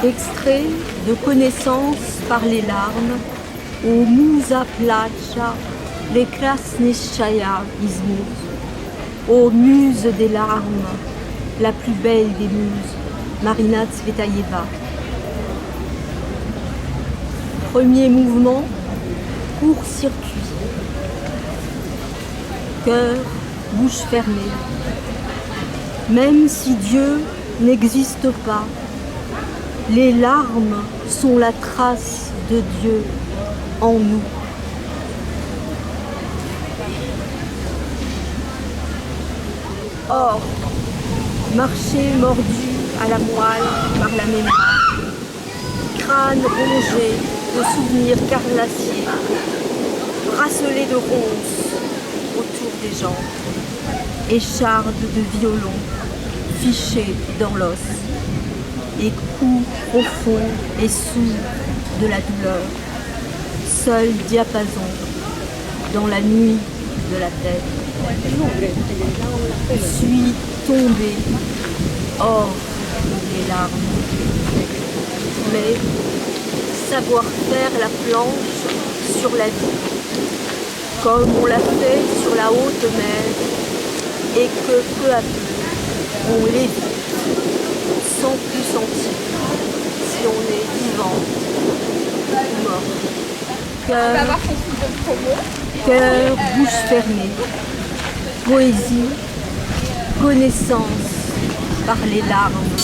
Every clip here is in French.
Extrait de Connaissance par les larmes au Musa Placha, les Krasnishaya Izmut, ô muse des larmes, la plus belle des muses, Marina Tsvetaeva. Premier mouvement, court-circuit. Cœur, bouche fermée. Même si Dieu n'existe pas, les larmes sont la trace de Dieu en nous. Or, marcher mordu à la moelle par la mémoire, crâne rongé de souvenirs carnassiers, bracelet de ronces autour des jambes, écharde de violon fichée dans l'os, et coups profonds et sourds de la douleur, seul diapason dans la nuit de la tête. Suis tombée hors les larmes, mais savoir faire la planche sur la vie, comme on l'a fait sur la haute mer, et que peu à peu on l'évite sans plus sentir si on est vivant ou mort. Cœur, bouche fermée, poésie, connaissance par les larmes,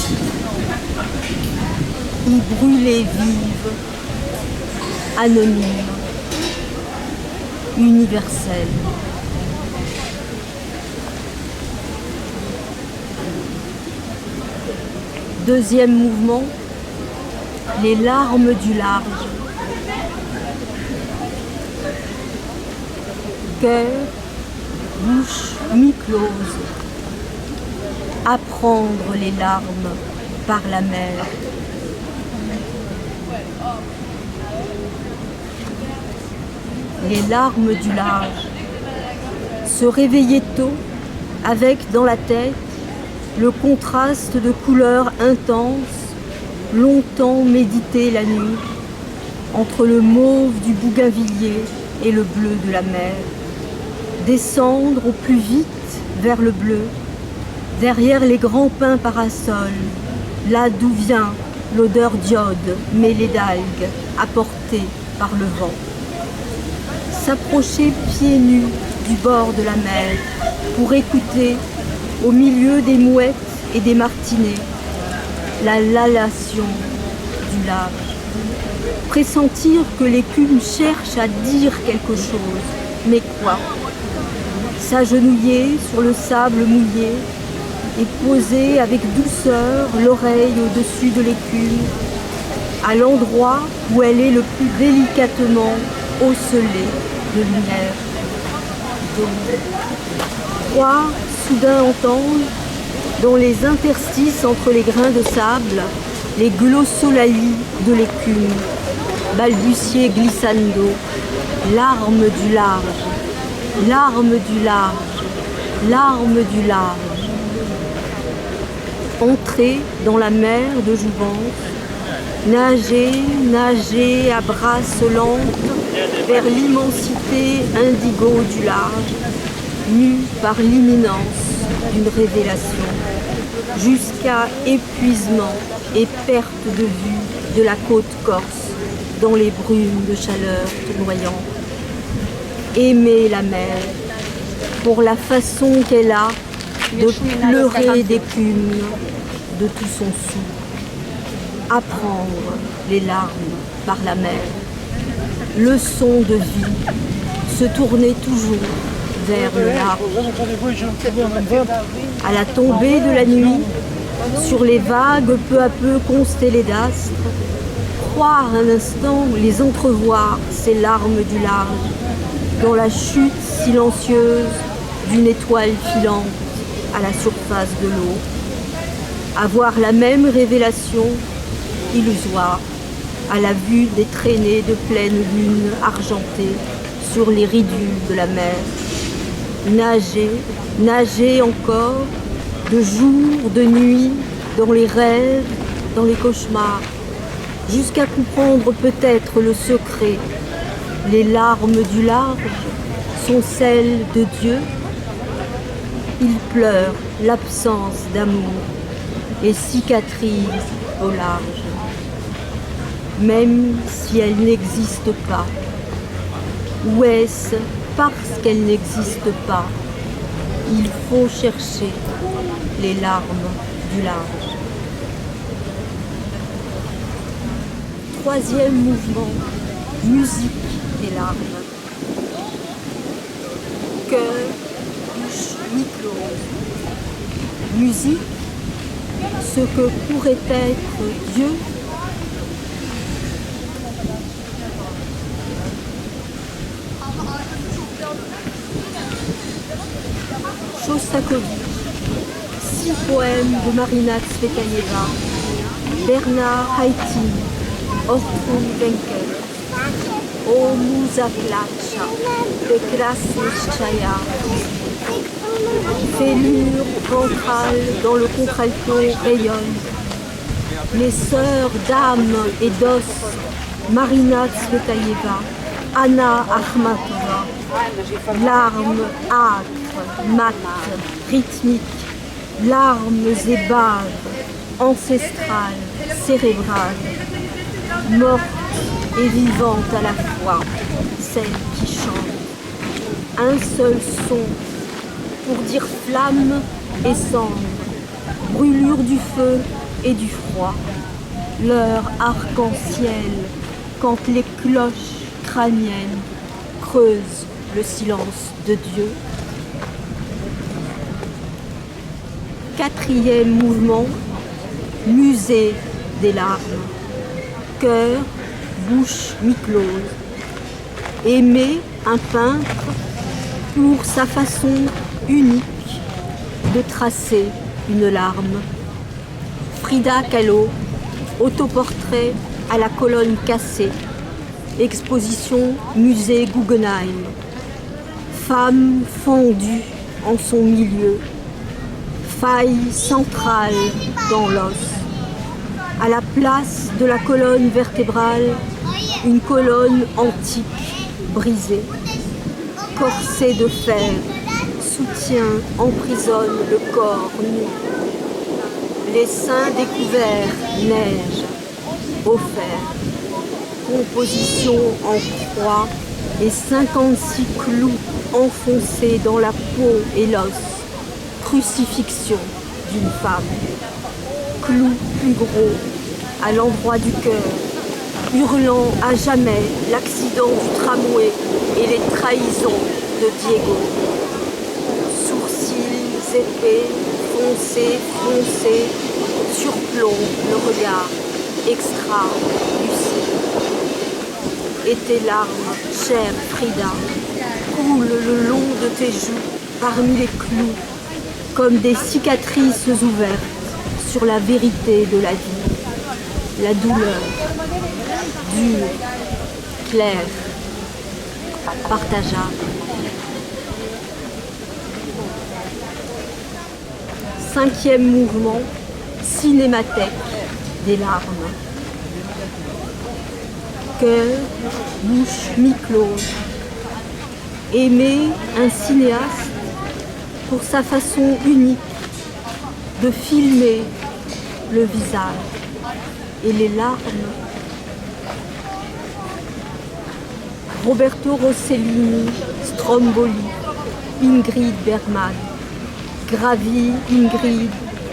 y brûler vive, anonyme, universelle. Deuxième mouvement, les larmes du large. Cœur, bouche mi-close, apprendre les larmes par la mer. Les larmes du large, se réveiller tôt avec dans la tête le contraste de couleurs intenses, longtemps médité la nuit, entre le mauve du bougainvillier et le bleu de la mer. Descendre au plus vite vers le bleu, derrière les grands pins parasols, là d'où vient l'odeur d'iode mêlée d'algues, apportée par le vent. S'approcher pieds nus du bord de la mer pour écouter, au milieu des mouettes et des martinets, la lalation du large. Pressentir que l'écume cherche à dire quelque chose, mais quoi? S'agenouiller sur le sable mouillé et poser avec douceur l'oreille au-dessus de l'écume, à l'endroit où elle est le plus délicatement oscellée de lumière. Croire soudain entendre, dans les interstices entre les grains de sable, les glossolalie de l'écume, balbutier glissando, larmes du large, larmes du large, larmes du large. Entrer dans la mer de jouvence, nager, nager à brasse lente vers l'immensité indigo du large, nu par l'imminence d'une révélation, jusqu'à épuisement et perte de vue de la côte corse dans les brumes de chaleur tournoyantes. Aimer la mer pour la façon qu'elle a de pleurer d'écume de tout son sou. Apprendre les larmes par la mer. Leçon de vie, se tourner toujours vers le large. À la tombée de la nuit, sur les vagues peu à peu constellées d'astres, croire un instant les entrevoir, ces larmes du large, dans la chute silencieuse d'une étoile filante à la surface de l'eau. Avoir la même révélation illusoire à la vue des traînées de pleine lune argentée sur les ridules de la mer. Nager, nager encore, de jour, de nuit, dans les rêves, dans les cauchemars, jusqu'à comprendre peut-être le secret. Les larmes du large sont celles de Dieu. Il pleure l'absence d'amour et cicatrise au large, même si elle n'existe pas. Ou est-ce parce qu'elle n'existe pas? Il faut chercher les larmes du large. Troisième mouvement, musique des larmes. Cœur, bouche, mi-close. Musique, ce que pourrait être Dieu. Shostakovich, 6 poèmes de Marina Tsvetaeva, Bernard Haitink, Ortrun Wenkel, O Muza Placha, Prekrasnitchaya, fêlure ventrale dans le contralto rayonne. Les sœurs d'âme et d'os, Marina Tsvetaeva, Anna Akhmatova, larmes âcres, mates, rythmiques, larmes et baves, ancestrales, cérébrales, mortes et vivantes à la fois, celles qui chantent. Un seul son pour dire flamme et cendre, brûlure du feu et du froid, leur arc-en-ciel quand les cloches crâniennes creusent le silence de Dieu. Quatrième mouvement, musée des larmes. Cœur, bouche mi-close. Aimer un peintre pour sa façon unique de tracer une larme. Frida Kahlo, autoportrait à la colonne cassée. Exposition musée Guggenheim. Femme fendue en son milieu. Faille centrale dans l'os. À la place de la colonne vertébrale, une colonne antique brisée. Corset de fer, soutien emprisonne le corps nu. Les seins découverts, neige, au fer. Composition en croix et 56 clous enfoncés dans la peau et l'os. Crucifixion d'une femme. Clous plus gros à l'endroit du cœur, hurlant à jamais l'accident du tramway et les trahisons de Diego. Sourcils épais, foncés, surplombent le regard extra-lucide. Et tes larmes, chère Frida, coulent le long de tes joues parmi les clous, comme des cicatrices ouvertes sur la vérité de la vie, la douleur, dure, claire, partageable. Cinquième mouvement, cinémathèque des larmes. Cœur, bouche mi-close. Aimer un cinéaste pour sa façon unique de filmer le visage et les larmes. Roberto Rossellini, Stromboli, Ingrid Bergman. Gravit Ingrid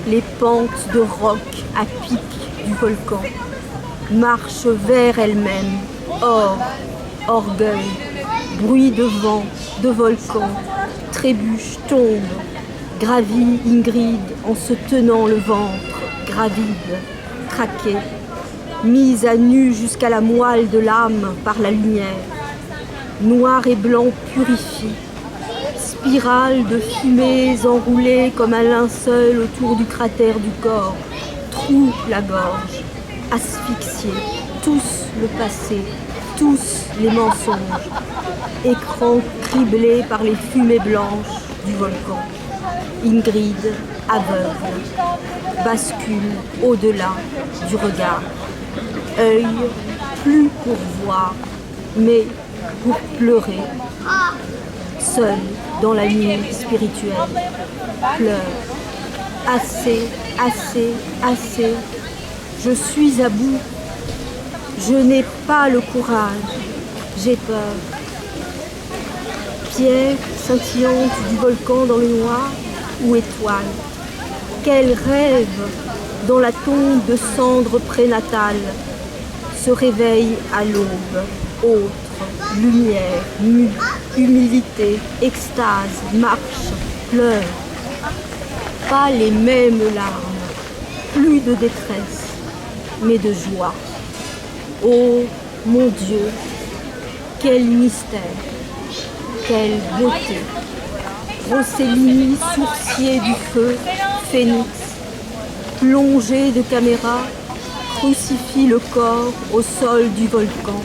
les pentes de roc à pic du volcan. Marche vers elle-même, or, orgueil, bruit de vent, de volcan, trébuche, tombe. Gravit Ingrid en se tenant le ventre, gravide, craquée, mise à nu jusqu'à la moelle de l'âme par la lumière. Noir et blanc purifie, spirale de fumées enroulées comme un linceul autour du cratère du corps, trouve la gorge, asphyxiée, tous le passé, tous les mensonges, écran criblé par les fumées blanches du volcan. Ingrid, aveugle, bascule au-delà du regard. œil plus pour voir, mais pour pleurer. Seul dans la nuit spirituelle, pleure. Assez, assez, assez, je suis à bout. Je n'ai pas le courage, j'ai peur. Pierre scintillante du volcan dans le noir ou étoile. Quel rêve dans la tombe de cendres prénatales se réveille à l'aube. Autre, lumière, humilité, extase, marche, pleure. Pas les mêmes larmes, plus de détresse, mais de joie. Oh mon Dieu, quel mystère, quelle beauté. Rossellini, sourcier du feu, phénix, plongé de caméra, crucifie le corps au sol du volcan.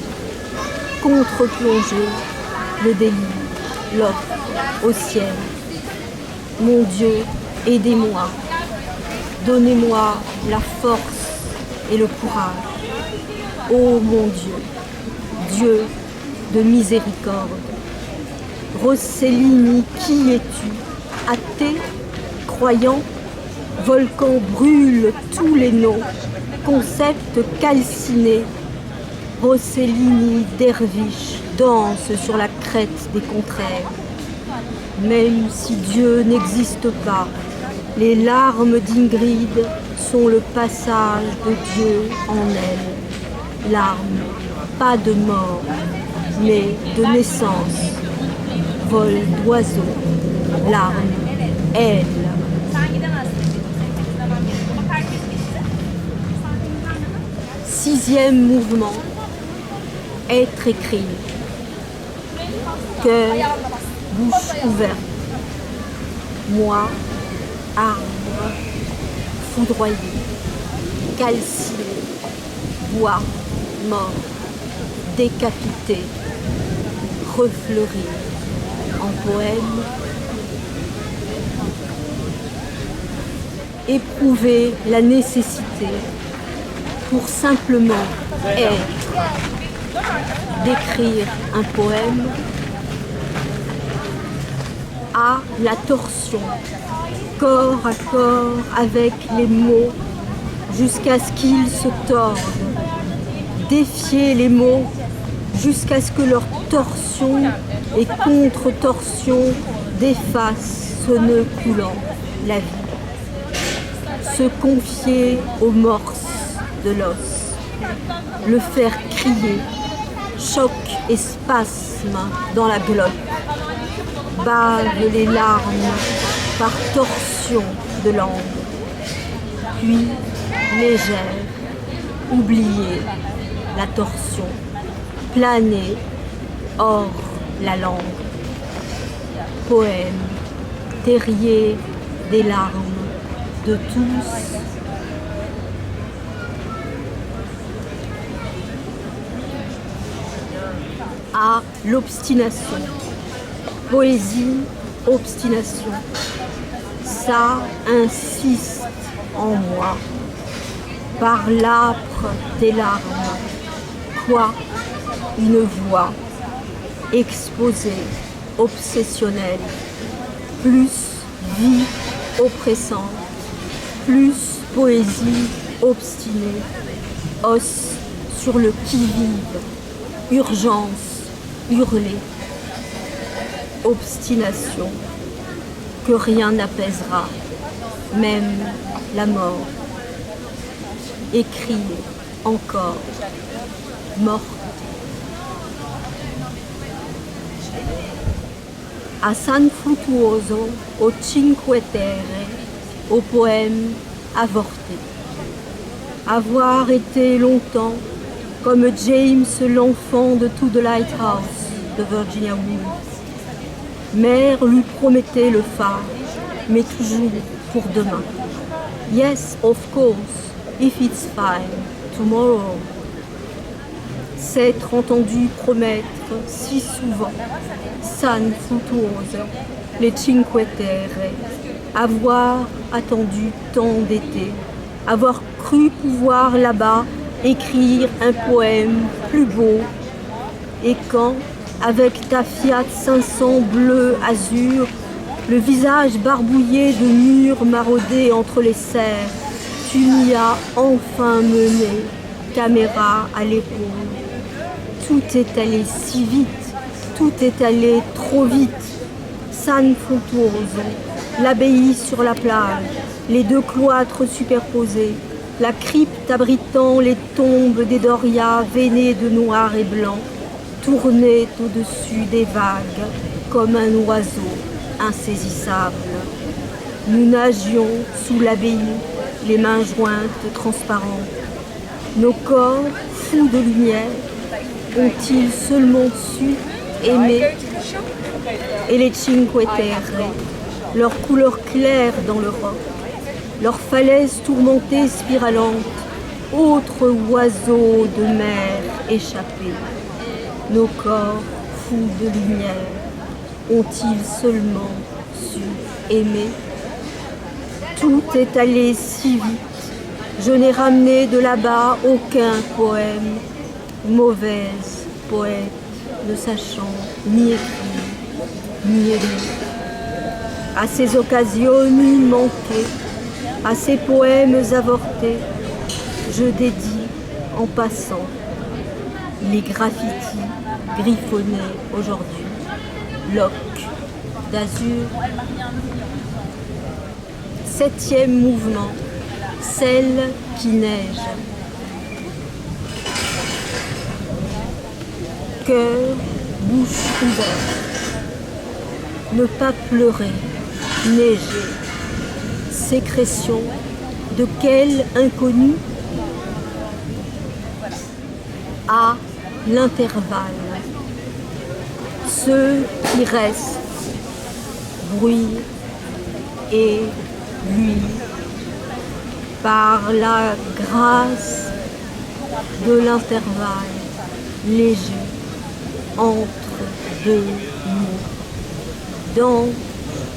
Contre-plongée, le délire, l'offre au ciel. Mon Dieu, aidez-moi, donnez-moi la force et le courage. Ô mon Dieu, Dieu de miséricorde. Rossellini, qui es-tu? Athée, croyant, volcan brûle tous les noms, concept calciné. Rossellini, derviche, danse sur la crête des contraires. Même si Dieu n'existe pas, les larmes d'Ingrid sont le passage de Dieu en elle. Larmes, pas de mort, mais de naissance. Vol d'oiseau, larmes, aile. Sixième mouvement, être écrit. Cœur, bouche ouverte. Moi, arbre, foudroyé, calciné, bois, mort, décapité, refleuri en poème. Éprouver la nécessité pour simplement être, d'écrire un poème à la torsion, corps à corps avec les mots, jusqu'à ce qu'ils se tordent, défier les mots jusqu'à ce que leur torsion et contre-torsion défassent ce nœud coulant, la vie. Se confier aux morses de l'os, le faire crier, choc et spasme dans la glotte, bave les larmes par torsion de langue, puis légère, oublier la torsion, planer hors la langue. Poème, terrier des larmes de tous. À l'obstination. Poésie, obstination. Ça insiste en moi. Par l'âpre des larmes. Quoi? Une voix. Exposée, obsessionnelle. Plus vie oppressante. Plus poésie obstinée. Os sur le qui-vive. Urgence, hurler. Obstination, que rien n'apaisera, même la mort. Écrier encore, morte. A San Fruttuoso, au Cinque Terre, au poème avorté. Avoir été longtemps comme James l'enfant de To the Lighthouse de Virginia Woolf. Mère lui promettait le phare, mais toujours pour demain. Yes, of course, if it's fine, tomorrow. S'être entendu promettre si souvent, San Fruttuoso, les Cinque Terre, avoir attendu tant d'été, avoir cru pouvoir là-bas écrire un poème plus beau. Et quand, avec ta Fiat 500 bleu azur, le visage barbouillé de murs maraudés entre les serres, tu m'y as enfin mené, caméra à l'épaule. Tout est allé si vite, tout est allé trop vite. San Fontourzo, l'abbaye sur la plage, les deux cloîtres superposés, la crypte abritant les tombes des Dorias veinées de noir et blanc, tournait au-dessus des vagues comme un oiseau insaisissable. Nous nagions sous l'abbaye, les mains jointes transparentes. Nos corps, fous de lumière, ont-ils seulement su aimer? Et les Cinque Terre, leur couleur claire dans le roc, leurs falaises tourmentées spiralantes, autres oiseaux de mer échappés. Nos corps fous de lumière ont-ils seulement su aimer? Tout est allé si vite, je n'ai ramené de là-bas aucun poème. Mauvaise poète, ne sachant ni écrire, ni aimer. À ces occasions manquées, à ces poèmes avortés, je dédie en passant les graffitis griffonnés aujourd'hui. Loques d'azur. 7e mouvement, celle qui neige. Cœur, bouche ouverte. Ne pas pleurer, neiger. Sécrétion de quel inconnu? À l'intervalle. Ceux qui restent, bruit et lui, par la grâce de l'intervalle léger entre deux mots, dans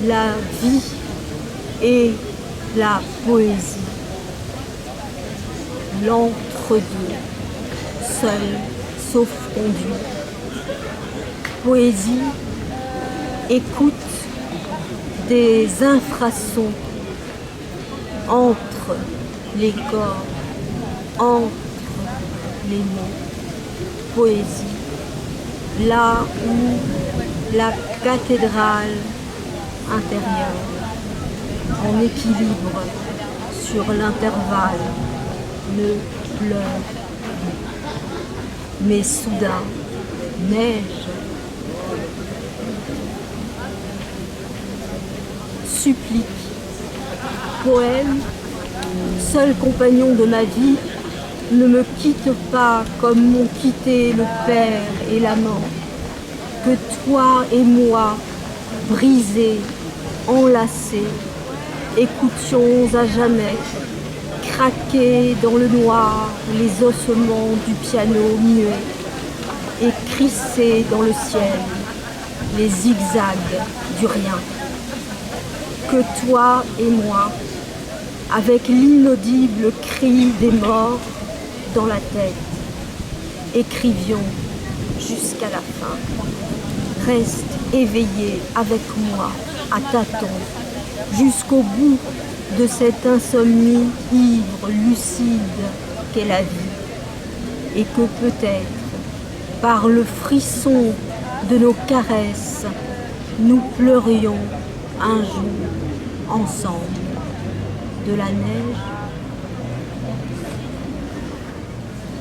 la vie et la poésie, l'entre-deux, seul sauf conduit. Poésie, écoute des infrasons entre les corps, entre les mots. Poésie, là où la cathédrale intérieure, en équilibre sur l'intervalle, ne pleure plus. Mais soudain, neige. Supplique, poème, seul compagnon de ma vie, ne me quitte pas comme m'ont quitté le père et l'amant. Que toi et moi, brisés, enlacés, écoutions à jamais, craquer dans le noir les ossements du piano muet et crisser dans le ciel les zigzags du rien. Que toi et moi, avec l'inaudible cri des morts dans la tête, écrivions jusqu'à la fin. Reste éveillé avec moi à tâtons jusqu'au bout de cette insomnie ivre, lucide qu'est la vie, et que peut-être, par le frisson de nos caresses, nous pleurions un jour ensemble de la neige.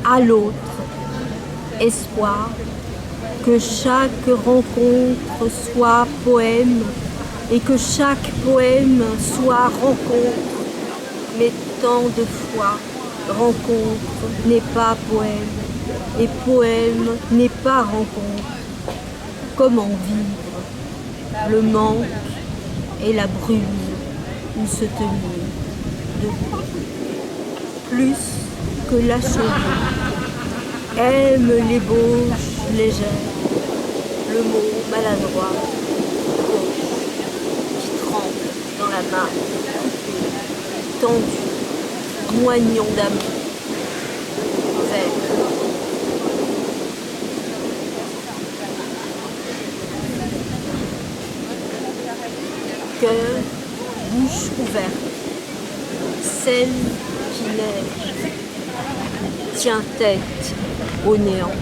À l'autre, espoir que chaque rencontre soit poème et que chaque poème soit rencontre, mais tant de fois rencontre n'est pas poème et poème n'est pas rencontre. Comment vivre le manque et la brume où se tenir debout? Plus que l'achever, aime l'ébauche légère, le mot maladroit, gauche, qui tremble dans la main, coupée, tendue, moignon d'amour. cœur, bouche ouverte. Celle qui neige tient tête au néant.